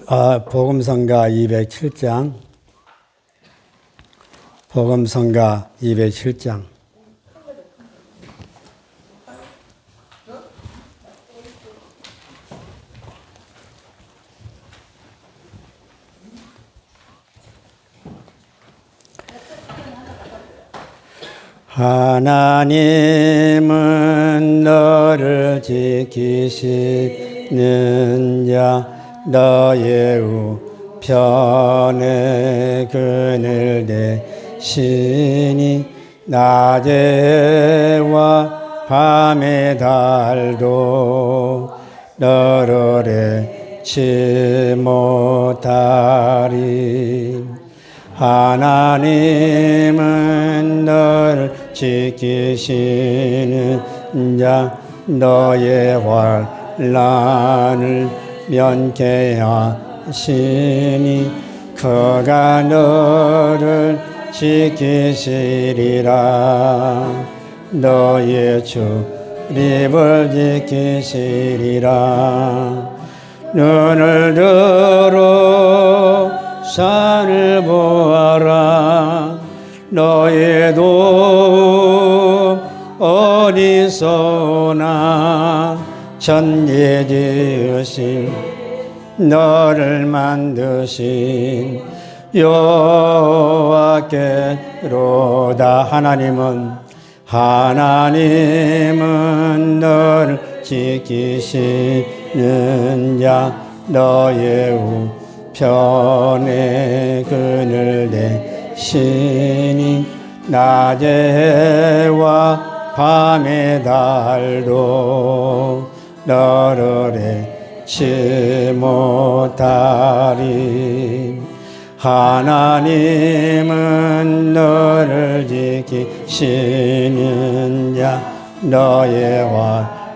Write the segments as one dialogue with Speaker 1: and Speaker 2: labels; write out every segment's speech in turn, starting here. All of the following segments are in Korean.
Speaker 1: 복음성가 207장. 복음성가 207장. 하나님은 너를 지키시는 자 너의 우편에 그늘 대시니 낮에와 밤의 달도 너를 잃지 못하리. 하나님은 너를 지키시는 자 너의 환난을 면케 하시니 그가 너를 지키시리라. 너의 출입을 지키시리라. 눈을 들어 산을 보아라. 너의 도움 어디서 오나. 천지 지으신 너를 만드신 여호와께로다. 하나님은 너를 지키시는 자 너의 우편에 그늘 대시니 낮에와 밤의 달도 너를 잃지 못하리. 하나님은 너를 지키시는 자 너의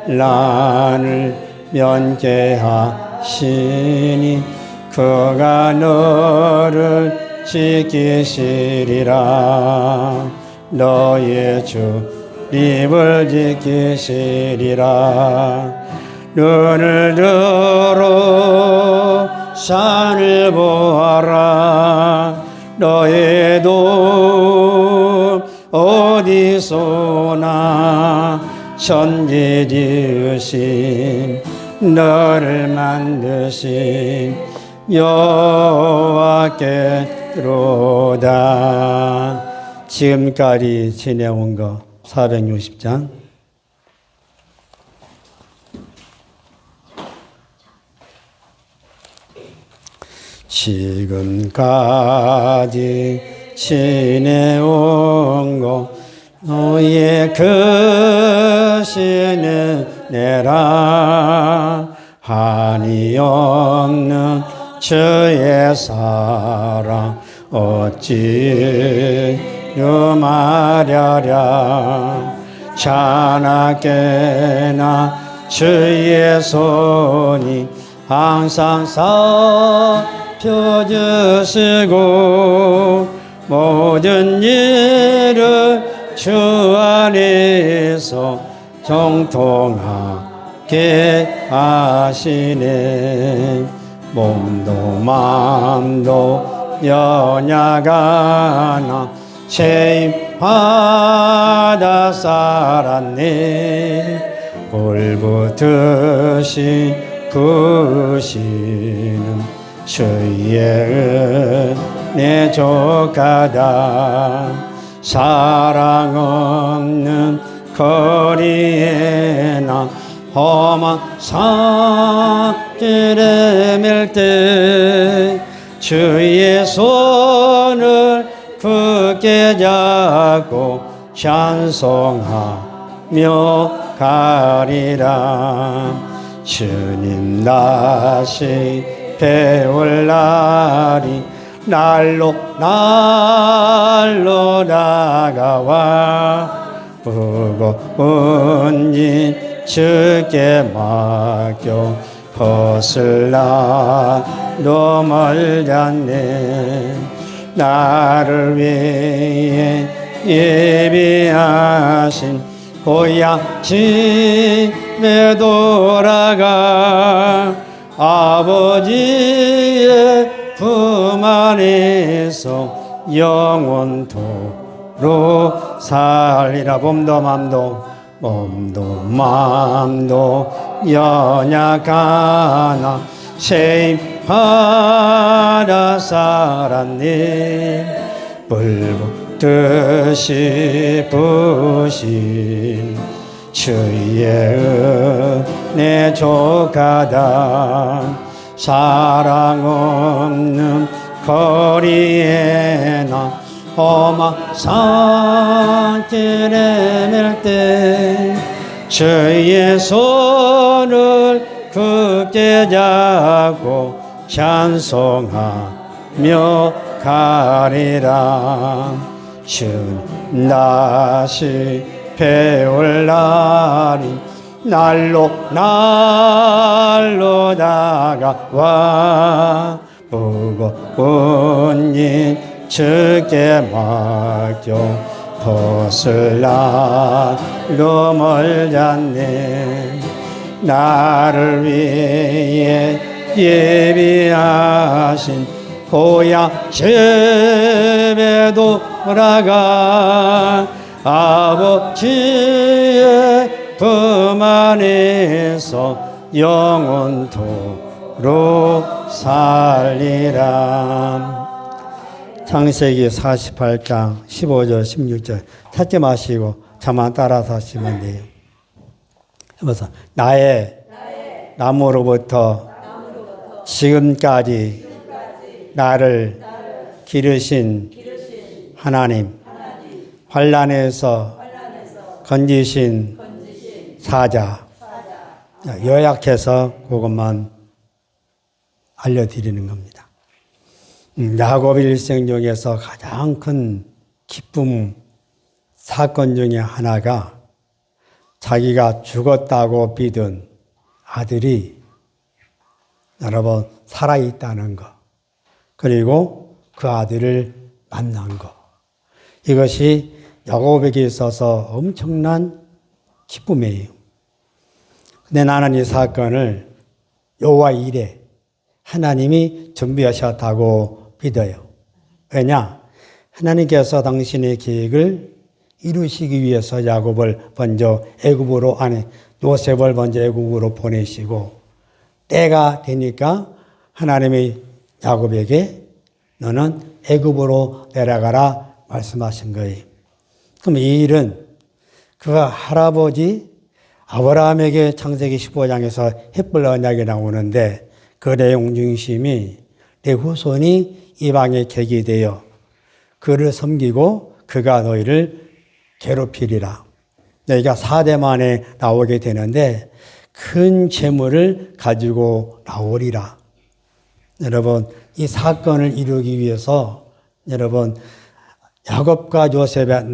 Speaker 1: 환난을 면케 하시니 그가 너를 지키시리라. 너의 출입을 지키시리라. 눈을 들어 산을 보아라. 너의 도움 어디서 오나. 천지 지으신 너를 만드신 여호와께로다. 지금까지 지내온 거 460장. 지금까지 지내온 것 너의 크신 은혜라. 한이 없는 주의 사랑 어찌 말하랴. 자나깨나 주의 손이 항상 살펴주시고 모든 일을 주 안에서 정통하게 하시네. 몸도 마음도 연약하나 죄임받아 살았네. 불붙으신 구시는 주의 은혜 조가다. 사랑 없는 거리에 나 험한 산길에 맬 때 주의 손을 굳게 잡고 찬송하며 가리라. 주님 다시 배울 날이 날로 다가와. 무거운 짐 주께 맡겨 벗을 나도 멀잖네. 나를 위해 예비하신 고향 집에 돌아가 아버지의 품 안에서 영원토록 살리라. 몸도 맘도 연약하나 세임하라 살았네. 불붙듯이 부신 주의 은혜 조가다. 사랑 없는 거리에 나 험한 산길에 낼 때 주의 손을 굳게 잡고 찬송하며 가리라. 주님 다시 배울 날이 날로 다가와. 무거운 일 주께 맡겨 벗을 날로 멀잖네. 나를 위해 예비하신 고향 집에 돌아가. 아버지의 품 안에서 영원토록 살리라. 창세기 48장 15절 16절 찾지 마시고 저만 따라서 하시면 돼요. 해보세요. 나의 나무로부터 지금까지 나를 기르신 하나님, 환난에서 건지신 사자. 요약해서 그것만 알려드리는 겁니다. 야곱의 일생 중에서 가장 큰 기쁨 사건 중에 하나가 자기가 죽었다고 믿은 아들이 여러분 살아있다는 것, 그리고 그 아들을 만난 것, 이것이 야곱에게 있어서 엄청난 기쁨이에요. 근데 나는 이 사건을 여호와 일에 하나님이 준비하셨다고 믿어요. 왜냐? 하나님께서 당신의 계획을 이루시기 위해서 야곱을 먼저 애굽으로 요셉을 먼저 애굽으로 보내시고, 때가 되니까 하나님이 야곱에게 너는 애굽으로 내려가라 말씀하신 거예요. 그럼 이 일은 그 할아버지 아브라함에게 창세기 15장에서 햇불 언약이 나오는데, 그 내용 중심이 내 후손이 이방에 객이 되어 그를 섬기고 그가 너희를 괴롭히리라. 너희가 4대 만에 나오게 되는데 큰 재물을 가지고 나오리라. 여러분, 이 사건을 이루기 위해서 여러분 야곱과 요셉의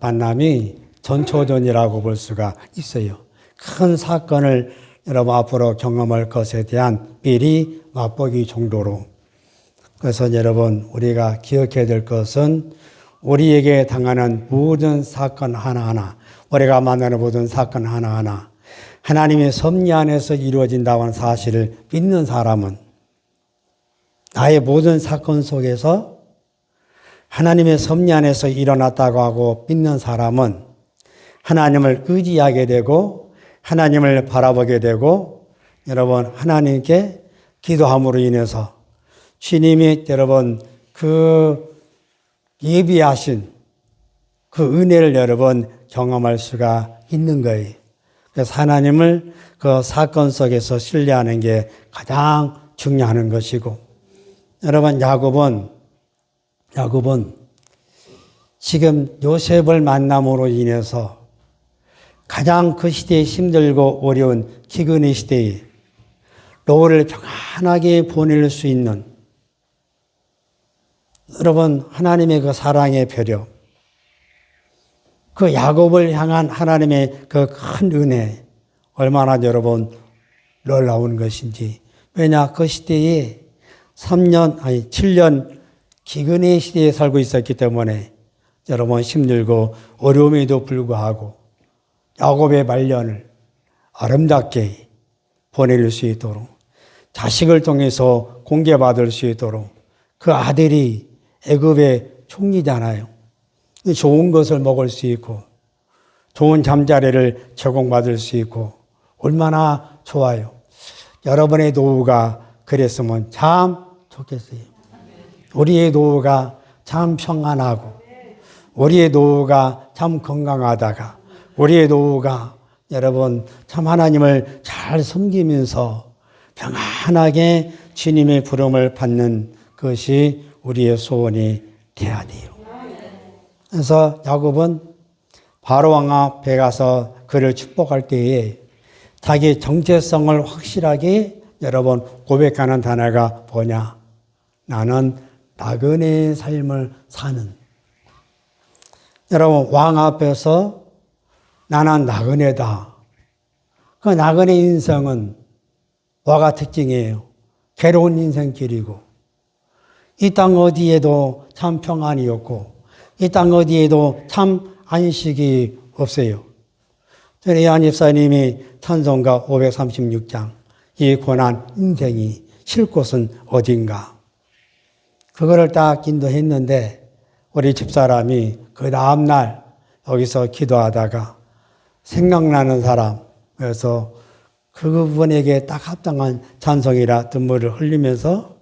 Speaker 1: 만남이 전초전이라고 볼 수가 있어요. 큰 사건을 여러분 앞으로 경험할 것에 대한 미리 맛보기 정도로. 그래서 여러분 우리가 기억해야 될 것은 우리에게 당하는 모든 사건 하나하나, 우리가 만나는 모든 사건 하나하나 하나님의 섭리 안에서 이루어진다고 하는 사실을 믿는 사람은, 나의 모든 사건 속에서 하나님의 섭리 안에서 일어났다고 하고 믿는 사람은 하나님을 의지하게 되고 하나님을 바라보게 되고, 여러분 하나님께 기도함으로 인해서 주님이 여러분 그 예비하신 그 은혜를 여러분 경험할 수가 있는 거예요. 그래서 하나님을 그 사건 속에서 신뢰하는 게 가장 중요한 것이고, 여러분 야곱은 지금 요셉을 만남으로 인해서 가장 그 시대에 힘들고 어려운 기근의 시대에 노후를 평안하게 보낼 수 있는, 여러분 하나님의 그 사랑의 배려, 그 야곱을 향한 하나님의 그 큰 은혜, 얼마나 여러분 놀라운 것인지. 왜냐, 그 시대에 7년 기근의 시대에 살고 있었기 때문에 여러분 힘들고 어려움에도 불구하고 야곱의 말년을 아름답게 보낼 수 있도록 자식을 통해서 공개받을 수 있도록 그 아들이 애굽의 총리잖아요. 좋은 것을 먹을 수 있고 좋은 잠자리를 제공받을 수 있고 얼마나 좋아요. 여러분의 노후가 그랬으면 참 좋겠어요. 우리의 노후가 참 평안하고 우리의 노후가 참 건강하다가 우리의 노후가 여러분 참 하나님을 잘 섬기면서 평안하게 주님의 부름을 받는 것이 우리의 소원이 돼야 돼요. 그래서 야곱은 바로 왕 앞에 가서 그를 축복할 때에 자기 정체성을 확실하게 여러분 고백하는 단어가 뭐냐? 나는 나그네의 삶을 사는. 여러분 왕 앞에서 나는 나그네다. 그 나그네 인생은 뭐가 특징이에요? 괴로운 인생길이고 이 땅 어디에도 참 평안이 없고 이 땅 어디에도 참 안식이 없어요. 저희 이한 집사님이 찬송가 536장 이 고난 인생이 쉴 곳은 어딘가 그거를 딱 인도했는데 우리 집사람이 그 다음날 여기서 기도하다가 생각나는 사람 그래서 그분에게 딱 합당한 찬송이라 눈물을 흘리면서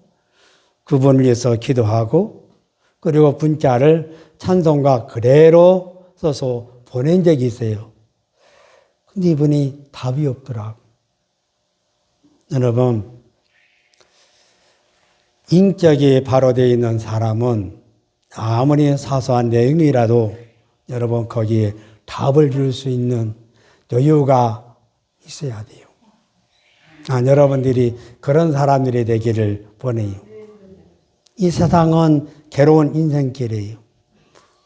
Speaker 1: 그분을 위해서 기도하고 그리고 문자를 찬송가 그대로 써서 보낸 적이 있어요. 근데 이분이 답이 없더라고. 여러분, 인격이 바로 되어 있는 사람은 아무리 사소한 내용이라도 여러분 거기에 답을 줄 수 있는 여유가 있어야 돼요. 여러분들이 그런 사람들이 되기를 원해요. 이 세상은 괴로운 인생길이에요.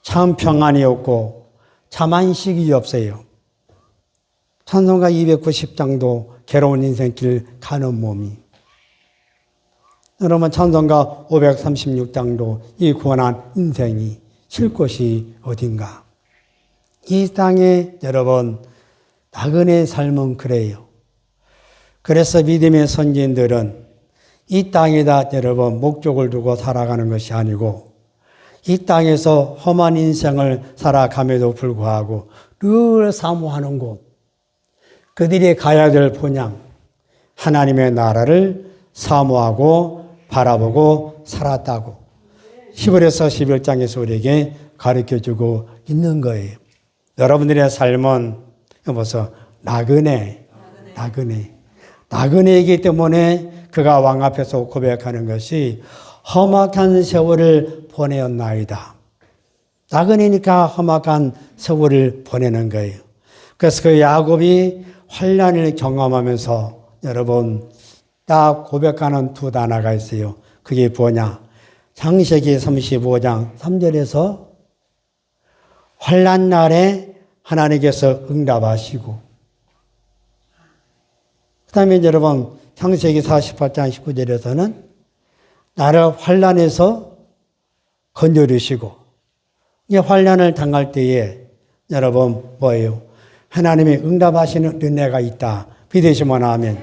Speaker 1: 참 평안이 없고 참 안식이 없어요. 찬송가 290장도 괴로운 인생길 가는 몸이. 여러분 찬송가 536장도 이 고난 인생이 쉴 곳이 어딘가. 이 땅에 여러분 나그네 삶은 그래요. 그래서 믿음의 선진들은 이 땅에다 여러분 목적을 두고 살아가는 것이 아니고 이 땅에서 험한 인생을 살아감에도 불구하고 늘 사모하는 곳, 그들이 가야 될 본향, 하나님의 나라를 사모하고 바라보고 살았다고 10월에서 11장에서 우리에게 가르쳐주고 있는 거예요. 여러분들의 삶은 벌써 나그네이기 때문에 그가 왕 앞에서 고백하는 것이 험악한 세월을 보내었나이다. 나그네니까 험악한 세월을 보내는 거예요. 그래서 그 야곱이 환난을 경험하면서 여러분 딱 고백하는 두 단어가 있어요. 그게 뭐냐? 창세기 35장 3절에서 환난 날에 하나님께서 응답하시고 그 다음에 여러분 창세기 48장 19절에서는 나를 환난에서 건져주시고 이 환난을 당할 때에 여러분 뭐예요? 하나님이 응답하시는 은혜가 있다. 믿으시면 아멘.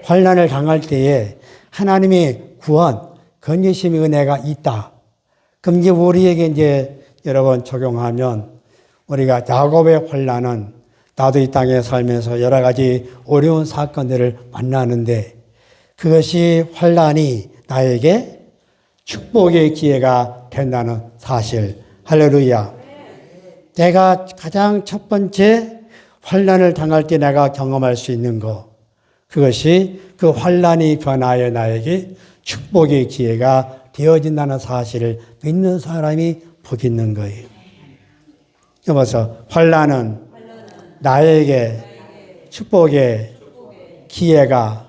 Speaker 1: 환난을 당할 때에 하나님의 구원, 건지심의 은혜가 있다. 그럼 이제 우리에게 이제 여러분 적용하면 우리가 야곱의 환난은 나도 이 땅에 살면서 여러 가지 어려운 사건들을 만나는데 그것이 환난이 나에게 축복의 기회가 된다는 사실. 할렐루야. 내가 가장 첫 번째 환난을 당할 때 내가 경험할 수 있는 것. 그것이 그 환난이 변하여 나에게 축복의 기회가 되어진다는 사실을 믿는 사람이 복 있는 거예요. 여기서 환난은 나에게 축복의 기회가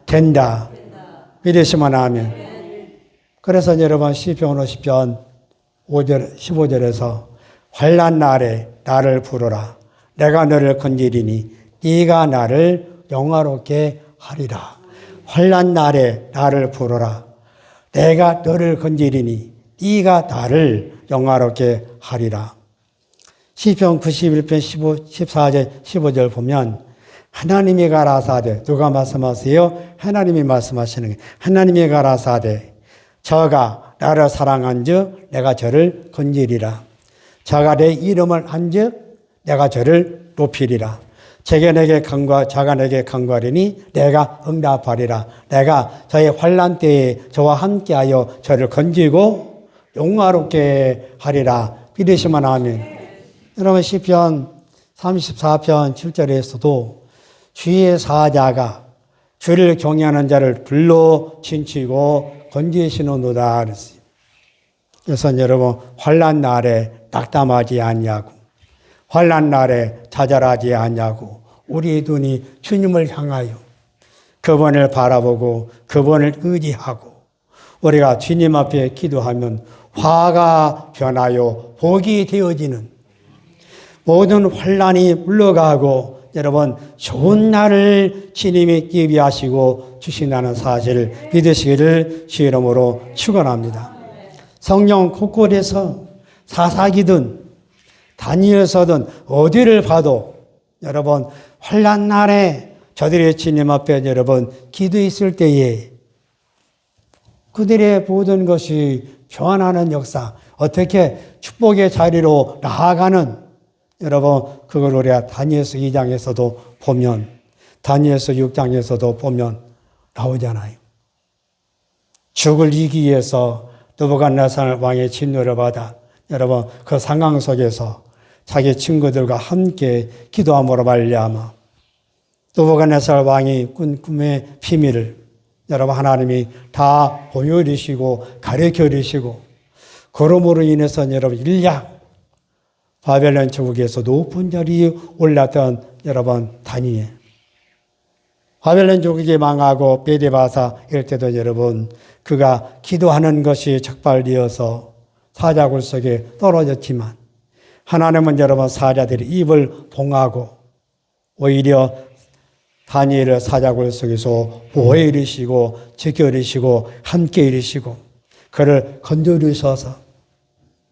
Speaker 1: 된다. 믿으시면 아멘. 그래서 여러분 시편 50편 5절 15절에서 환난 날에 나를 부르라. 내가 너를 건지리니 네가 나를 영화롭게 하리라. 환난 날에 나를 부르라. 내가 너를 건지리니 네가 나를 영화롭게 하리라. 시편 91편 14절 15절 보면 하나님이 가라사대. 누가 말씀하세요? 하나님이 말씀하시는 거예요. 하나님이 가라사대. 저가 나를 사랑한즉 내가 저를 건지리라. 저가 내 이름을 한즉 내가 저를 높이리라. 자가 내게 간구하리니 내가 응답하리라. 내가 저의 환난 때에 저와 함께하여 저를 건지고 용화롭게 하리라. 믿으시면 아멘. 여러분 시편 34편 7절에서도 주의 사자가 주를 경외하는 자를 불러 칭치고 건지시는도다 그랬어요. 그래서 여러분 환난 날에 낙담하지 않냐고, 환난 날에 좌절하지 않냐고, 우리 눈이 주님을 향하여 그분을 바라보고 그분을 의지하고 우리가 주님 앞에 기도하면 화가 변하여 복이 되어지는 모든 환난이 물러가고 여러분 좋은 날을 주님이 예비하시고 주신다는 사실을 믿으시기를 주의 이름으로 축원합니다. 성경 곳곳에서 사사기든 다니엘서든 어디를 봐도 여러분 환난 날에 저들의 주님 앞에 여러분 기도했을 때에 그들의 모든 것이 변하는 역사, 어떻게 축복의 자리로 나아가는 여러분 그걸 우리가 다니엘서 2장에서도 보면 다니엘서 6장에서도 보면 나오잖아요. 죽을 이기기 위해서 느부갓네살 왕의 진노를 받아 여러분 그 상황 속에서 자기 친구들과 함께 기도함으로 말미암아 느부갓네살 왕이 꾼 꿈의 비밀을 여러분 하나님이 다 보여주시고 가르쳐주시고 그러므로 인해서 여러분 일약 바벨론 제국에서 높은 자리에 올랐던 여러분 다니엘. 바벨론 제국이 망하고 메데바사 이럴 때도 여러분 그가 기도하는 것이 적발되어서 사자굴 속에 떨어졌지만 하나님은 여러분 사자들이 입을 봉하고 오히려 다니엘을 사자굴 속에서 보호해 이르시고 지켜 이르시고 함께 이르시고 그를 건져 이르셔서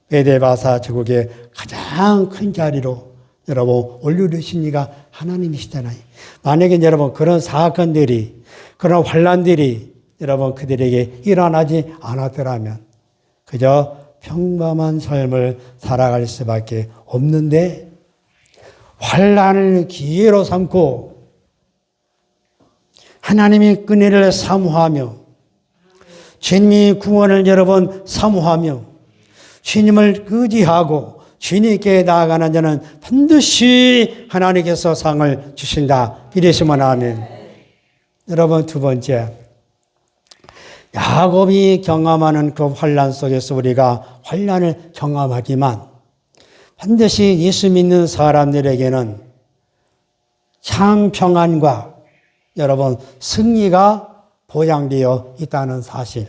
Speaker 1: 메데바사 제국의 가장 큰 자리로 여러분 올려주신 이가 하나님이시잖아요. 만약에 여러분 그런 사건들이 그런 환난들이 여러분 그들에게 일어나지 않았더라면 그저 평범한 삶을 살아갈 수밖에 없는데 환난을 기회로 삼고 하나님의 은혜를 사모하며 주님의 구원을 여러분 사모하며 주님을 의지하고 주님께 나아가는 자는 반드시 하나님께서 상을 주신다. 믿으시면 아멘. 여러분 두 번째, 야곱이 경험하는 그 환난 속에서 우리가 환난을 경험하지만 반드시 예수 믿는 사람들에게는 참 평안과 여러분 승리가 보장되어 있다는 사실.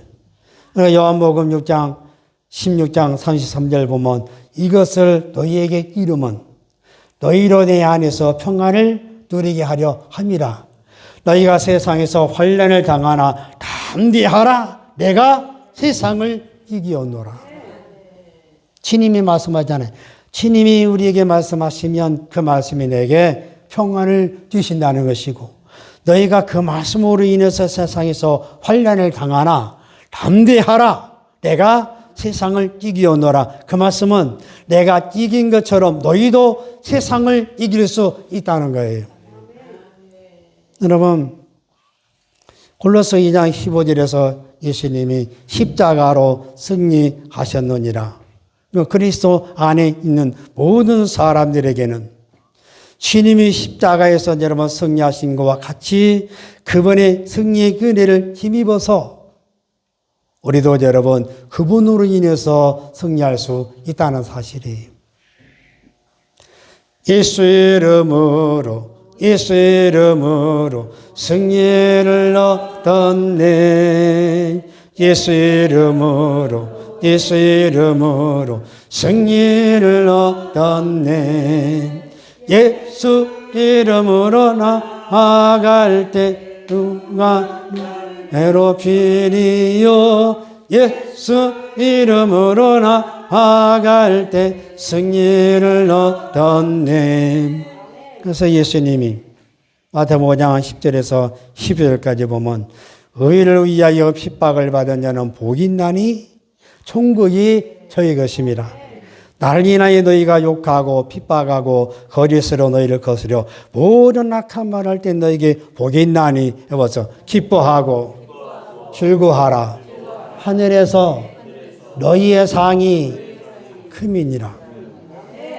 Speaker 1: 요한복음 16장 33절 보면 이것을 너희에게 이름은 너희로 내 안에서 평안을 누리게 하려 함이라. 너희가 세상에서 환난을 당하나 담대하라. 내가 세상을 이기었노라. 주님이 말씀하잖아요. 주님이 우리에게 말씀하시면 그 말씀이 내게 평안을 주신다는 것이고 너희가 그 말씀으로 인해서 세상에서 환난을 당하나 담대하라. 내가 세상을 이기었노라. 그 말씀은 내가 이긴 것처럼 너희도 세상을 이길 수 있다는 거예요. 여러분 골로새 2장 15절에서 예수님이 십자가로 승리하셨느니라. 그리스도 안에 있는 모든 사람들에게는 주님이 십자가에서 여러분 승리하신 것과 같이 그분의 승리의 은혜를 힘입어서 우리도 여러분 그분으로 인해서 승리할 수 있다는 사실이에요. 예수 이름으로 승리를 얻었네. 예수 이름으로 승리를 얻었네. 예수 이름으로 나아갈 때 누가 괴롭히리요. 예수 이름으로 나아갈 때 승리를 얻었네. 그래서 예수님이 마태복음 5장 10절에서 12절까지 보면 의를 위하여 핍박을 받은 자는 복이 있나니 천국이 저희 것입니다. 나를 인하여 너희가 욕하고 핍박하고 거짓으로 너희를 거스려 모든 악한 말을 할 때 너희에게 복이 있나니 해봐서 기뻐하고 즐거워하라. 하늘에서 너희의 상이 크미니라.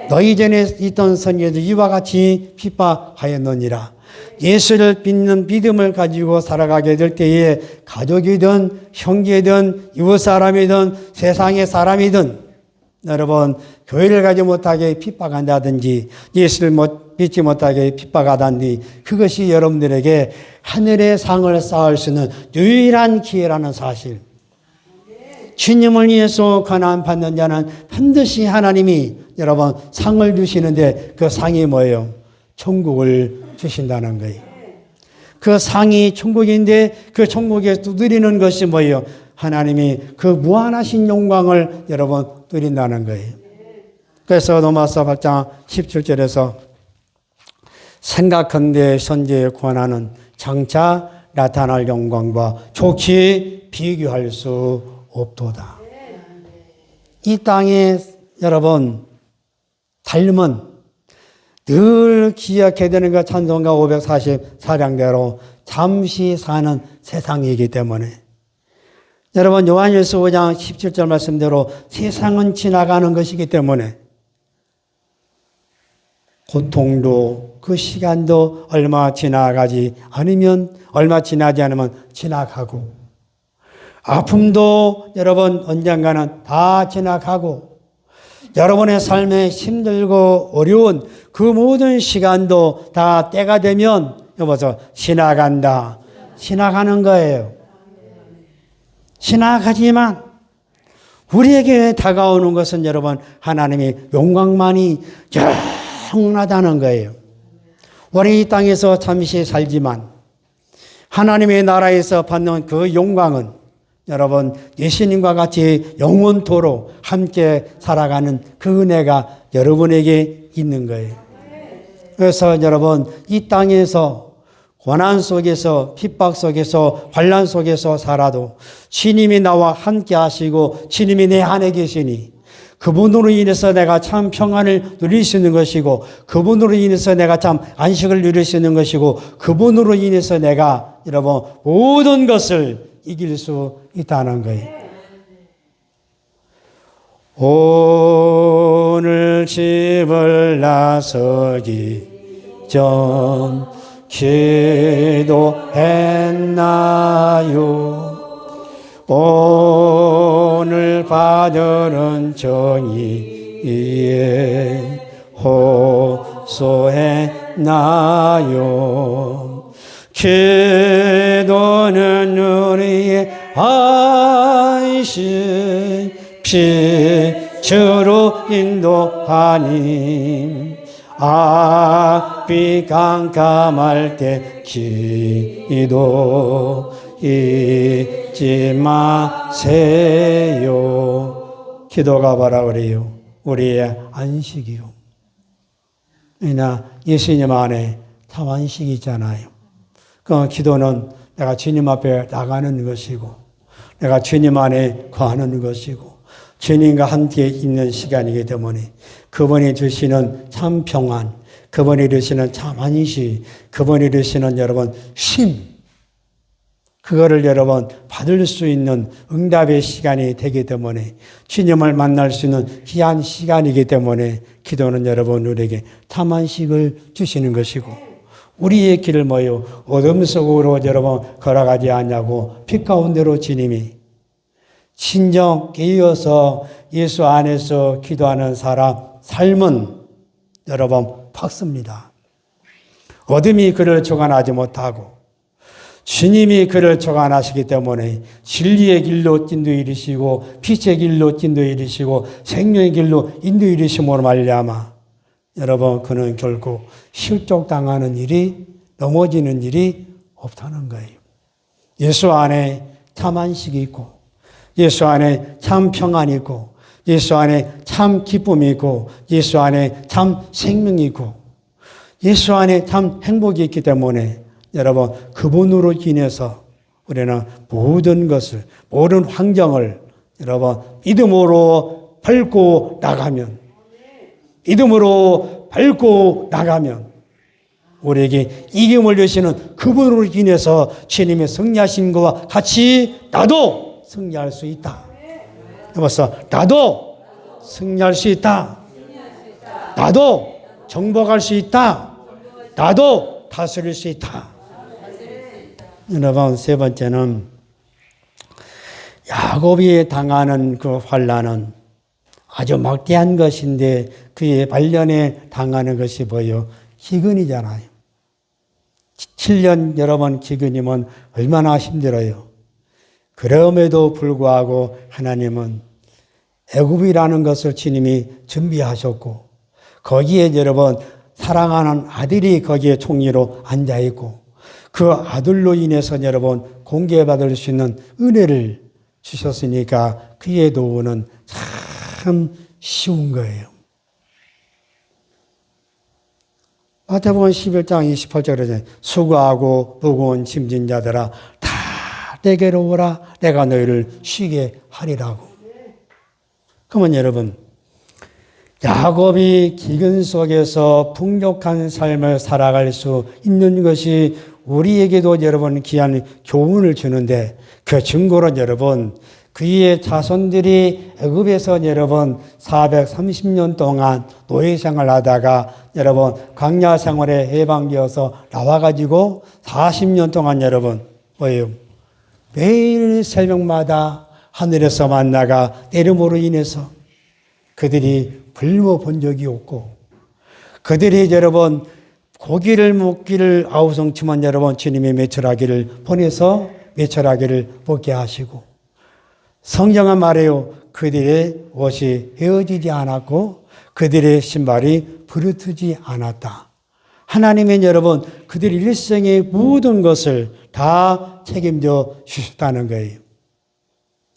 Speaker 1: 너희 전에 있던 선지자들 이와 같이 핍박하였느니라. 예수를 믿는 믿음을 가지고 살아가게 될 때에 가족이든 형제든 이웃사람이든 세상의 사람이든 여러분 교회를 가지 못하게 핍박한다든지 예수를 믿지 못하게 핍박하다든지 그것이 여러분들에게 하늘의 상을 쌓을 수 있는 유일한 기회라는 사실. 주님을 위해서 고난 받는 자는 반드시 하나님이 여러분 상을 주시는데 그 상이 뭐예요? 천국을 주신다는 거예요. 그 상이 천국인데 그 천국에서 누리는 것이 뭐예요? 하나님이 그 무한하신 영광을 여러분 누린다는 거예요. 그래서 로마서 8장 17절에서 생각한데 선지의 권한은 장차 나타날 영광과 좋게 비교할 수 없도다. 이 땅에 여러분 삶은 늘 기억해야 되는 것 찬송가 544장대로 잠시 사는 세상이기 때문에 여러분 요한일서 5장 17절 말씀대로 세상은 지나가는 것이기 때문에 고통도 그 시간도 얼마 지나지 않으면 지나가고 아픔도 여러분 언젠가는 다 지나가고 여러분의 삶에 힘들고 어려운 그 모든 시간도 다 때가 되면 여보세요 지나간다. 지나가는 거예요. 지나가지만 우리에게 다가오는 것은 여러분 하나님의 영광만이 영원하다는 거예요. 우리 이 땅에서 잠시 살지만 하나님의 나라에서 받는 그 영광은 여러분 예수님과 같이 영원토록 함께 살아가는 그 은혜가 여러분에게 있는 거예요. 그래서 여러분 이 땅에서 고난 속에서 핍박 속에서 환난 속에서 살아도 주님이 나와 함께 하시고 주님이 내 안에 계시니 그분으로 인해서 내가 참 평안을 누릴 수 있는 것이고 그분으로 인해서 내가 참 안식을 누릴 수 있는 것이고 그분으로 인해서 내가 여러분 모든 것을 이길 수 있다는 거예요. 오늘 집을 나서기 전 기도했나요? 오늘 받은 정의에 호소했나요? 기도는 우리의 안식 빛으로 인도하니 앞이 깜깜할 때 기도 잊지 마세요. 기도가 뭐라 그래요? 우리의 안식이요. 이나 예수님 안에 참 안식이 있잖아요. 그 기도는 내가 주님 앞에 나가는 것이고 내가 주님 안에 거하는 것이고 주님과 함께 있는 시간이기 때문에 그분이 주시는 참 평안, 그분이 주시는 참 안식, 그분이 주시는 여러분 쉼, 그거를 여러분 받을 수 있는 응답의 시간이 되기 때문에 주님을 만날 수 있는 귀한 시간이기 때문에 기도는 여러분 우리에게 참 안식을 주시는 것이고 우리의 길을 뭐요? 어둠 속으로 여러분 걸어가지 않냐고 빛 가운데로 주님이 진정 깨어서 예수 안에서 기도하는 사람 삶은 여러분 밝습니다. 어둠이 그를 조관하지 못하고 주님이 그를 조관하시기 때문에 진리의 길로 인도해 이르시고 빛의 길로 인도해 이르시고 생명의 길로 인도해 이르심으로 말미암아 여러분 그는 결코 실족당하는 일이 넘어지는 일이 없다는 거예요. 예수 안에 참 안식이 있고 예수 안에 참 평안이 있고 예수 안에 참 기쁨이 있고 예수 안에 참 생명이 있고 예수 안에 참 행복이 있기 때문에 여러분 그분으로 인해서 우리는 모든 것을, 모든 환경을 여러분 믿음으로 밟고 나가면, 믿음으로 밟고 나가면 우리에게 이김을 주시는 그분으로 인해서 주님의 승리하신 것과 같이 나도 승리할 수 있다. 여보세요. 나도 승리할 수 있다. 나도 정복할 수 있다. 나도 다스릴 수 있다. 여러분, 세 번째는 야곱이 당하는 그 환난은 아주 막대한 것인데 그의 말년에 당하는 것이 뭐예요? 기근이잖아요. 7년 여러 번 기근이면 얼마나 힘들어요. 그럼에도 불구하고 하나님은 애굽이라는 것을 주님이 준비하셨고 거기에 여러분 사랑하는 아들이 거기에 총리로 앉아있고 그 아들로 인해서 여러분 공개받을 수 있는 은혜를 주셨으니까 그의 도우는 참 쉬운 거예요. 마태복음 11장 28절에 수고하고 무거운 짐진 자들아 다 내게로 오라 내가 너희를 쉬게 하리라고. 그러면 여러분 야곱이 기근 속에서 풍족한 삶을 살아갈 수 있는 것이 우리에게도 여러분 귀한 교훈을 주는데 그 증거로 여러분 그의 자손들이 애굽에서 여러분 430년 동안 노예 생활을 하다가 여러분 광야 생활에 해방되어서 나와가지고 40년 동안 여러분 뭐예요? 매일 새벽마다 하늘에서 만나가 내림으로 인해서 그들이 굶어 본 적이 없고 그들이 여러분 고기를 먹기를 아우성치만 여러분 주님의 메철하기를 보내서 메철하기를 먹게 하시고 성경은 말해요. 그들의 옷이 헤어지지 않았고 그들의 신발이 부르트지 않았다. 하나님은 여러분 그들의 일생의 모든 것을 다 책임져 주셨다는 거예요.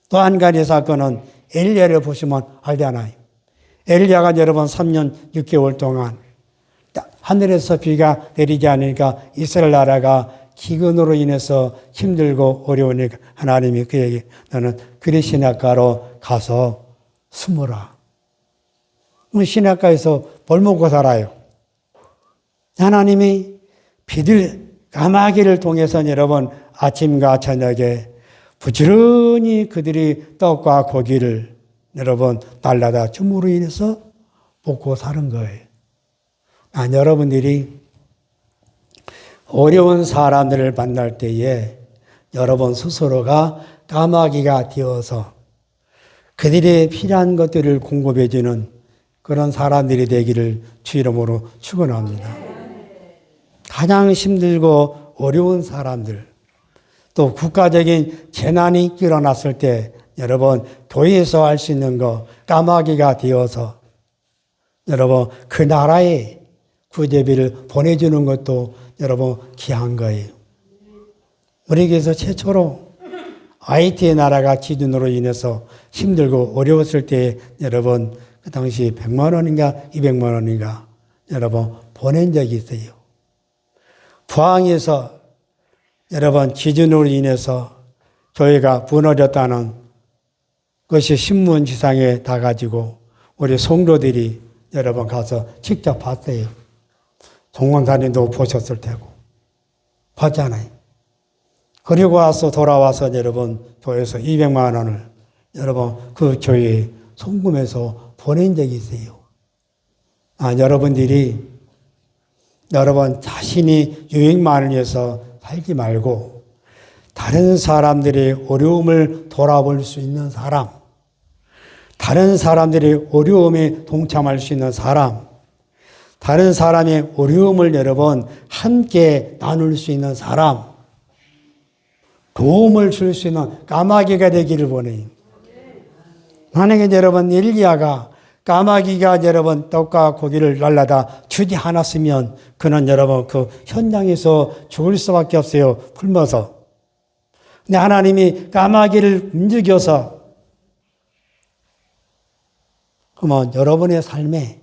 Speaker 1: 또 한 가지 사건은 엘리야를 보시면 알잖아요. 엘리야가 여러분 3년 6개월 동안 하늘에서 비가 내리지 않으니까 이스라엘 나라가 기근으로 인해서 힘들고 어려우니까 하나님이 그에게 너는 그리 시냇가로 가서 숨어라. 시냇가에서 뭘 먹고 살아요? 하나님이 까마귀를 통해서 여러분 아침과 저녁에 부지런히 그들이 떡과 고기를 여러분 날라다 줌으로 인해서 먹고 사는 거예요. 여러분들이 어려운 사람들을 만날 때에 여러분 스스로가 까마귀가 되어서 그들의 필요한 것들을 공급해 주는 그런 사람들이 되기를 주 이름으로 축원합니다. 가장 힘들고 어려운 사람들 또 국가적인 재난이 일어났을 때 여러분 교회에서 할 수 있는 거 까마귀가 되어서 여러분 그 나라에 구제비를 보내주는 것도 여러분 귀한 거예요. 우리에게서 최초로 IT의 나라가 기준으로 인해서 힘들고 어려웠을 때 여러분 그 당시 100만 원인가 200만 원인가 여러분 보낸 적이 있어요. 포항에서 여러분 기준으로 인해서 교회가 무너졌다는 것이 신문지상에 다 가지고 우리 성도들이 여러분 가서 직접 봤어요. 동원사님도 보셨을 테고 봤잖아요. 그리고 와서 돌아와서 여러분 교회에서 200만 원을 여러분 그 교회에 송금해서 보낸 적이 있어요. 여러분들이 여러분 자신이 유익만을 위해서 살지 말고 다른 사람들의 어려움을 돌아볼 수 있는 사람, 다른 사람들의 어려움에 동참할 수 있는 사람, 다른 사람의 어려움을 여러분 함께 나눌 수 있는 사람, 도움을 줄 수 있는 까마귀가 되기를 원해요. 만약에 여러분 엘리야가 까마귀가 여러분 떡과 고기를 날라다 주지 않았으면 그는 여러분 그 현장에서 죽을 수밖에 없어요. 굶어서. 근데 하나님이 까마귀를 움직여서 그러면 여러분의 삶에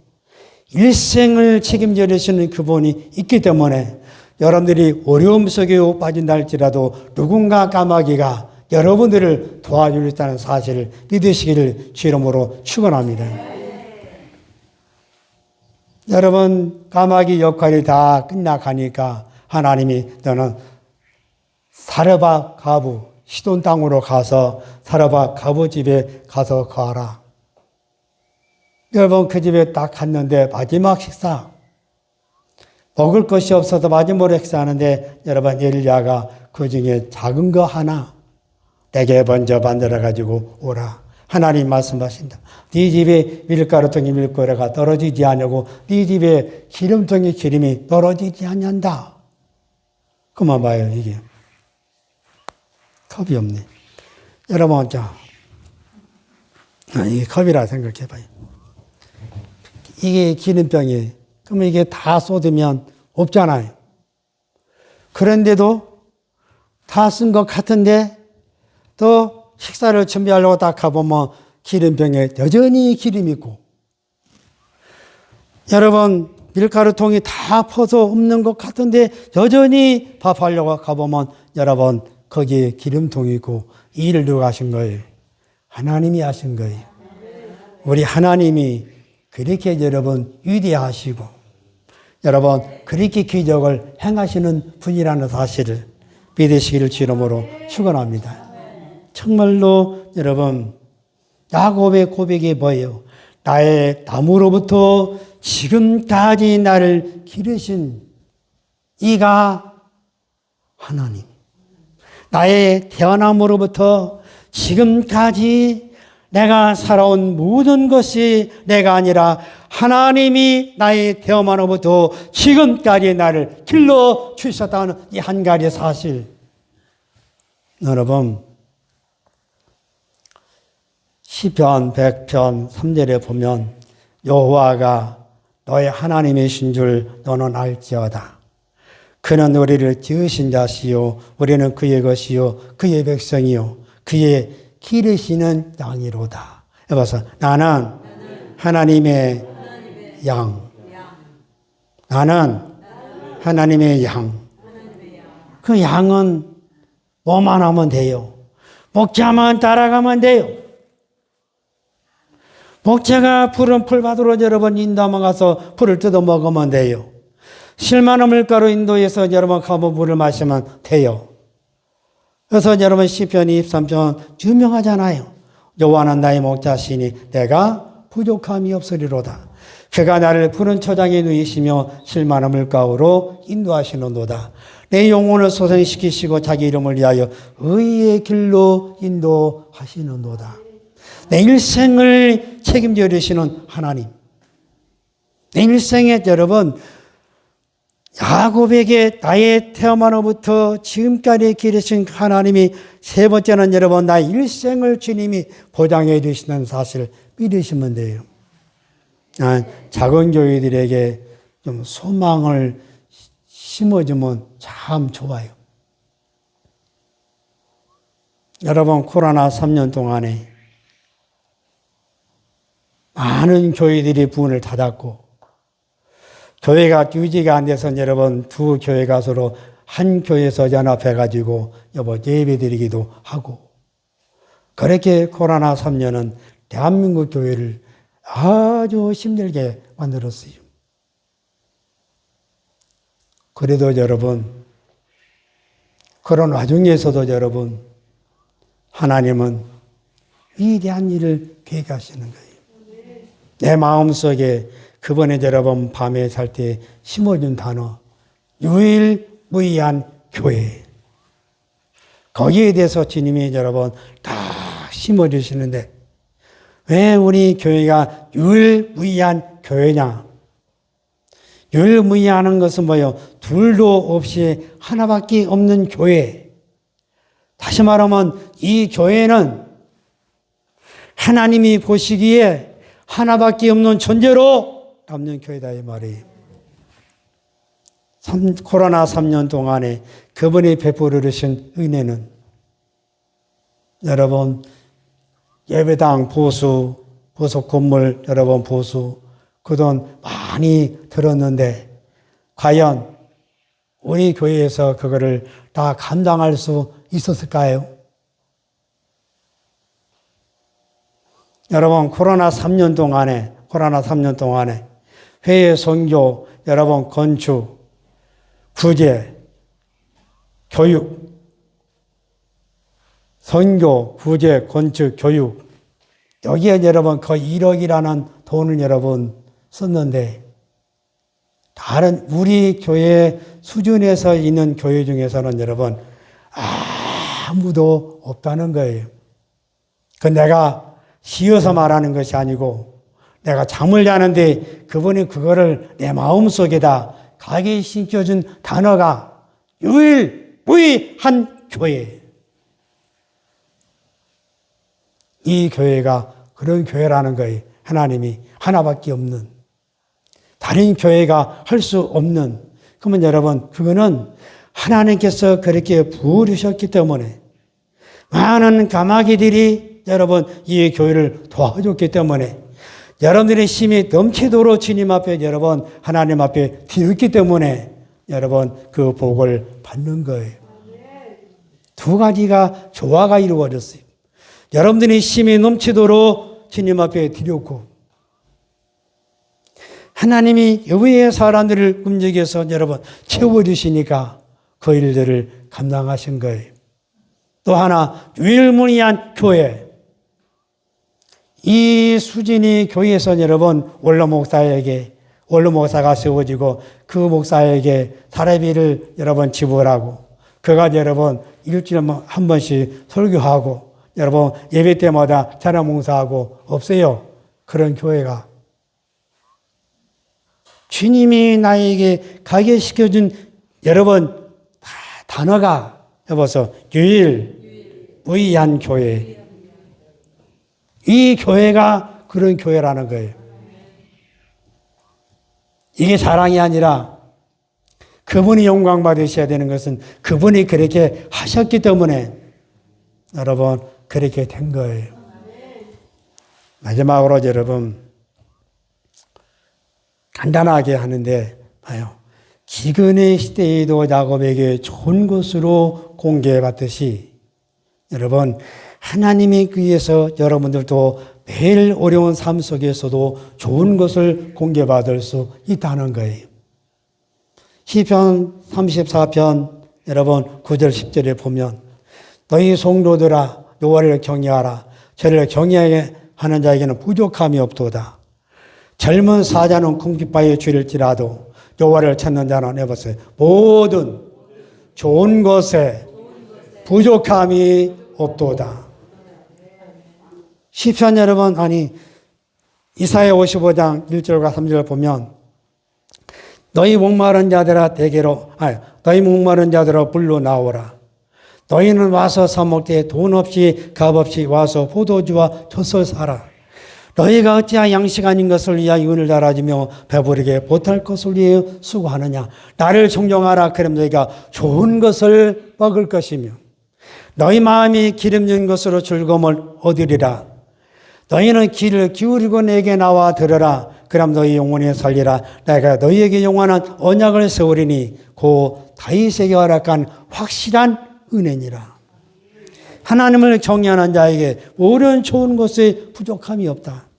Speaker 1: 일생을 책임져 주시는 그분이 있기 때문에 여러분들이 어려움 속에 빠진다 할지라도 누군가 까마귀가 여러분들을 도와주겠다는 사실을 믿으시기를 주 이름으로 축원합니다. 여러분, 까마귀 역할이 다 끝나가니까 하나님이 너는 사르밧 가부 시돈 땅으로 가서 사르밧 가부 집에 가서 거하라. 여러분, 그 집에 딱 갔는데 마지막 식사, 먹을 것이 없어서 마지막으로 식사하는데 여러분, 엘리야가 그 중에 작은 거 하나 내게 먼저 만들어 가지고 오라. 하나님 말씀하신다. 네 집에 밀가루통에 밀가루가 떨어지지 않냐고, 네 집에 기름통에 기름이 떨어지지 않는다. 그만 봐요, 이게. 컵이 없네. 여러분, 자, 이게 컵이라 생각해 봐요. 이게 기름병이에요. 그러면 이게 다 쏟으면 없잖아요. 그런데도 다 쓴 것 같은데 또 식사를 준비하려고 딱 가보면 기름병에 여전히 기름이 있고, 여러분 밀가루통이 다 퍼서 없는 것 같은데 여전히 밥하려고 가보면 여러분 거기에 기름통이 있고, 이 일을 누가 하신 거예요? 하나님이 하신 거예요. 우리 하나님이 그렇게 여러분 위대하시고 여러분 그렇게 기적을 행하시는 분이라는 사실을 믿으시기를 주 이름으로 축원합니다. 정말로 여러분 야곱의 고백이 뭐예요? 나의 나무로부터 지금까지 나를 기르신 이가 하나님. 나의 태어남으로부터 지금까지 내가 살아온 모든 것이 내가 아니라 하나님이 나의 태어남으로부터 지금까지 나를 길러 주셨다는 이 한 가지 사실. 여러분 시편 100편 3절에 보면 여호와가 너의 하나님이신 줄 너는 알지어다. 그는 우리를 지으신 자시요 우리는 그의 것이요 그의 백성이요 그의 기르시는 양이로다. 여봐서 나는 하나님의 양. 나는 하나님의 양. 그 양은 뭐만 하면 돼요? 목자만 따라가면 돼요. 목자가 푸른 풀밭으로 여러분 인도하면 가서 풀을 뜯어 먹으면 돼요. 실만한 물가로 인도해서 여러분 가면 물을 마시면 돼요. 그래서 여러분 시편 23편 유명하잖아요. 여호와는 나의 목자시니 내가 부족함이 없으리로다. 그가 나를 푸른 초장에 누이시며 실만한 물가로 인도하시는도다. 내 영혼을 소생시키시고 자기 이름을 위하여 의의 길로 인도하시는도다. 내 일생을 책임져 주시는 하나님. 내 일생에 여러분 야곱에게 나의 태어남으로부터 지금까지 기르신 하나님이, 세 번째는 여러분 나의 일생을 주님이 보장해 주시는 사실을 믿으시면 돼요. 작은 교회들에게 좀 소망을 심어주면 참 좋아요. 여러분 코로나 3년 동안에 많은 교회들이 문을 닫았고 교회가 유지가 안 돼서 여러분 두 교회가 서로 한 교회에서 연합해가지고 예배 드리기도 하고, 그렇게 코로나 3년은 대한민국 교회를 아주 힘들게 만들었어요. 그래도 여러분 그런 와중에서도 여러분 하나님은 위대한 일을 계획하시는 거예요. 내 마음속에 그번에 여러분 밤에 잘 때 심어준 단어 유일무이한 교회, 거기에 대해서 주님이 여러분 다 심어주시는데 왜 우리 교회가 유일무이한 교회냐? 유일무이하는 것은 뭐예요? 둘도 없이 하나밖에 없는 교회. 다시 말하면 이 교회는 하나님이 보시기에 하나밖에 없는 존재로 남는 교회다 이 말이에요. 코로나 3년 동안에 그분이 베풀어 주신 은혜는 여러분 예배당 보수, 부속 건물 여러분 보수, 그동안 많이 들었는데 과연 우리 교회에서 그거를 다 감당할 수 있었을까요? 여러분, 코로나 3년 동안에 회의, 선교, 여러분 건축, 구제, 교육, 선교, 구제, 건축, 교육, 여기에 여러분 거의 1억이라는 돈을 여러분 썼는데, 다른 우리 교회 수준에서 있는 교회 중에서는 여러분 아무도 없다는 거예요. 그 내가 쉬어서 말하는 것이 아니고, 내가 잠을 자는데 그분이 그거를 내 마음속에다 각인시켜준 단어가 유일무이한 교회. 이 교회가 그런 교회라는 거예요. 하나님이 하나밖에 없는, 다른 교회가 할 수 없는. 그러면 여러분, 그거는 하나님께서 그렇게 부르셨기 때문에, 많은 가마귀들이 여러분 이 교회를 도와줬기 때문에, 여러분들의 힘이 넘치도록 주님 앞에 여러분 하나님 앞에 드렸기 때문에 여러분 그 복을 받는 거예요. 두 가지가 조화가 이루어졌어요. 여러분들이 힘이 넘치도록 주님 앞에 드렸고, 하나님이 여기의 사람들을 움직여서 여러분 채워주시니까 그 일들을 감당하신 거예요. 또 하나, 유일무이한 교회. 이 수진이 교회에서 여러분 원로 목사가 세워지고, 그 목사에게 사례비를 여러분 지불하고, 그가 여러분 일주일에 한 번씩 설교하고, 여러분 예배 때마다 찬양 봉사하고, 없어요 그런 교회가. 주님이 나에게 가게 시켜준 여러분 단어가 여보서 유일무이한 교회. 이 교회가 그런 교회라는 거예요. 이게 자랑이 아니라 그분이 영광 받으셔야 되는 것은 그분이 그렇게 하셨기 때문에 여러분 그렇게 된 거예요. 마지막으로 여러분 간단하게 하는데 봐요. 기근의 시대에도 야곱에게 좋은 것으로 공개받듯이 여러분 하나님이 위해서 여러분들도 매일 어려운 삶 속에서도 좋은 것을 공개받을 수 있다는 거예요. 시편 34편 여러분 9절 10절에 보면 너희 성도들아 여호와를 경외하라. 저를 경외하는 자에게는 부족함이 없도다. 젊은 사자는 궁핍바에 줄일지라도 여호와를 찾는 자는 해보세요. 모든 좋은 것에 부족함이 없도다. 시편 여러분, 이사야 55장 1절과 3절을 보면 너희 목마른 자들아 너희 목마른 자들아 불러 나오라. 너희는 와서 사 먹되 돈 없이 값 없이 와서 포도주와 젖을 사라. 너희가 어찌하여 양식 아닌 것을 위하여 은을 달아주며 배부르게 보탈 것을 위하여 수고하느냐. 나를 존경하라. 그럼 너희가 좋은 것을 먹을 것이며 너희 마음이 기름진 것으로 즐거움을 얻으리라. 너희는 귀를 기울이고 내게 나와 들으라. 그럼 너희 영혼이 살리라. 내가 너희에게 영원한 언약을 세우리니 곧 다윗에게 허락한 확실한 은혜니라. 하나님을 경외하는 자에게 모든 좋은 것에 부족함이 없다.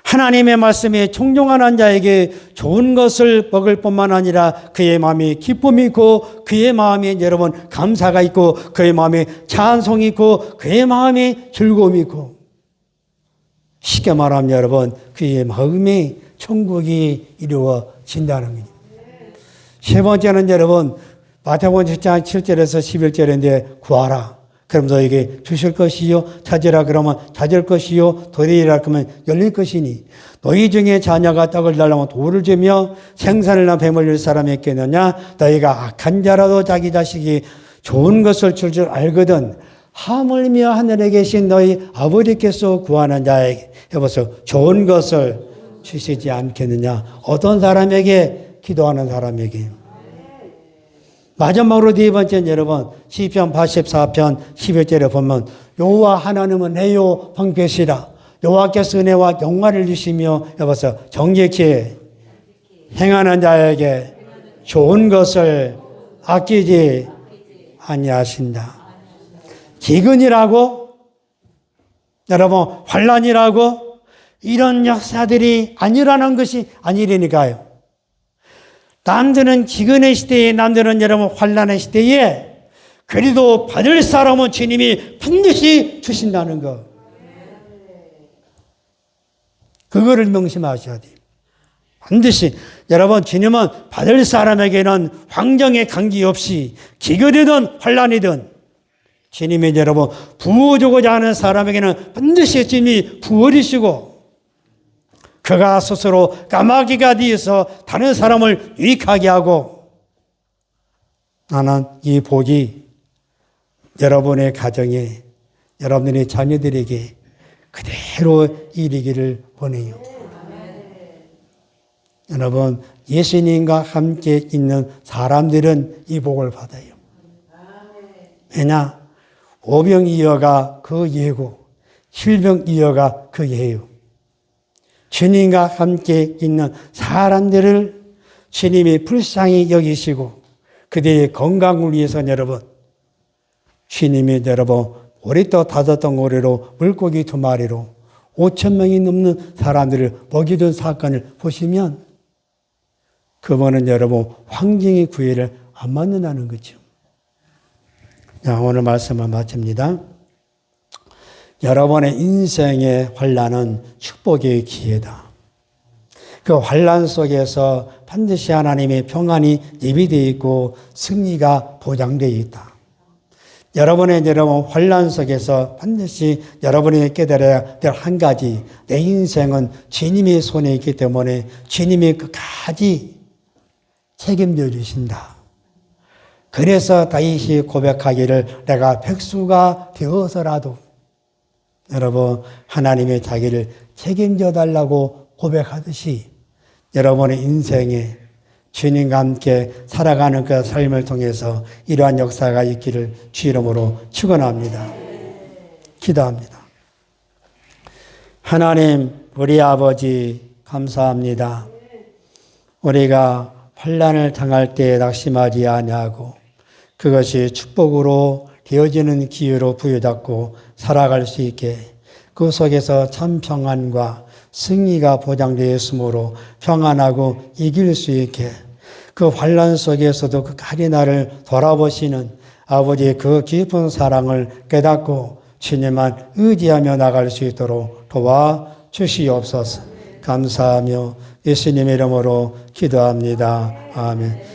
Speaker 1: 하나님의 말씀에 청종하는 자에게 좋은 것을 먹을 뿐만 아니라 그의 마음에 기쁨이 있고, 그의 마음에 여러분 감사가 있고, 그의 마음에 찬송이 있고, 그의 마음에 즐거움이 있고, 쉽게 말하면 여러분 그의 마음에 천국이 이루어진다는 겁니다. 세 번째는 여러분 마태복음 7장 7절에서 11절인데 구하라. 그럼 너에게 주실 것이요. 찾으라 그러면 찾을 것이요. 도리라 그러면 열릴 것이니 너희 중에 자녀가 떡을 달라면 돌을 주며 생선을 나 뱀을 줄 사람이 있겠느냐. 너희가 악한 자라도 자기 자식이 좋은 것을 줄 알거든 하물며 하늘에 계신 너희 아버지께서 구하는 자에게 해보세요. 좋은 것을 주시지 않겠느냐. 어떤 사람에게? 기도하는 사람에게. 마지막으로 네 번째는 여러분 시편 84편 11절에 보면 여호와 하나님은 내요 방패시라. 여호와께서 은혜와 영광을 주시며 여보세요. 정직히 행하는 자에게 좋은 것을 아끼지 아니하신다. 기근이라고 여러분 환난이라고 이런 역사들이 아니라는 것이 아니라니까요. 남들은 기근의 시대에 남들은 여러분 환난의 시대에 그래도 받을 사람은 주님이 반드시 주신다는 것. 그거를 명심하셔야 돼요. 반드시 여러분 주님은 받을 사람에게는 환경에 관계없이 기근이든 환난이든 주님이 여러분 부어주고자 하는 사람에게는 반드시 주님이 부어주시고 그가 스스로 까마귀가 되어서 다른 사람을 유익하게 하고 나는 이 복이 여러분의 가정에 여러분의 자녀들에게 그대로 이르기를 원해요. 여러분 예수님과 함께 있는 사람들은 이 복을 받아요. 왜냐? 오병이어가 그 예고, 질병이어가 그 예요. 주님과 함께 있는 사람들을 주님이 불쌍히 여기시고 그들의 건강을 위해서 여러분 주님이 여러분 오리떡 5덩어리로 물고기 2마리로 5,000명이 넘는 사람들을 먹이던 사건을 보시면 그거는 여러분 환경의 구애를 안 받는다는 거죠. 자, 오늘 말씀을 마칩니다. 여러분의 인생의 환난은 축복의 기회다. 그 환난 속에서 반드시 하나님의 평안이 예비되어 있고 승리가 보장되어 있다. 여러분 환난 속에서 반드시 여러분이 깨달아야 될 한 가지, 내 인생은 주님의 손에 있기 때문에 주님이 끝까지 책임져 주신다. 그래서 다윗이 고백하기를 내가 백수가 되어서라도 여러분 하나님의 자기를 책임져 달라고 고백하듯이 여러분의 인생에 주님과 함께 살아가는 그 삶을 통해서 이러한 역사가 있기를 주 이름으로 축원합니다. 기도합니다. 하나님 우리 아버지 감사합니다. 우리가 환난을 당할 때 낙심하지 아니하고 그것이 축복으로 되어지는 기회로 부여잡고 살아갈 수 있게 그 속에서 참 평안과 승리가 보장되어 있으므로 평안하고 이길 수 있게 그 환난 속에서도 끝까지 나를 돌아보시는 아버지의 그 깊은 사랑을 깨닫고 주님만 의지하며 나갈 수 있도록 도와주시옵소서. 감사하며 예수님의 이름으로 기도합니다. 아멘.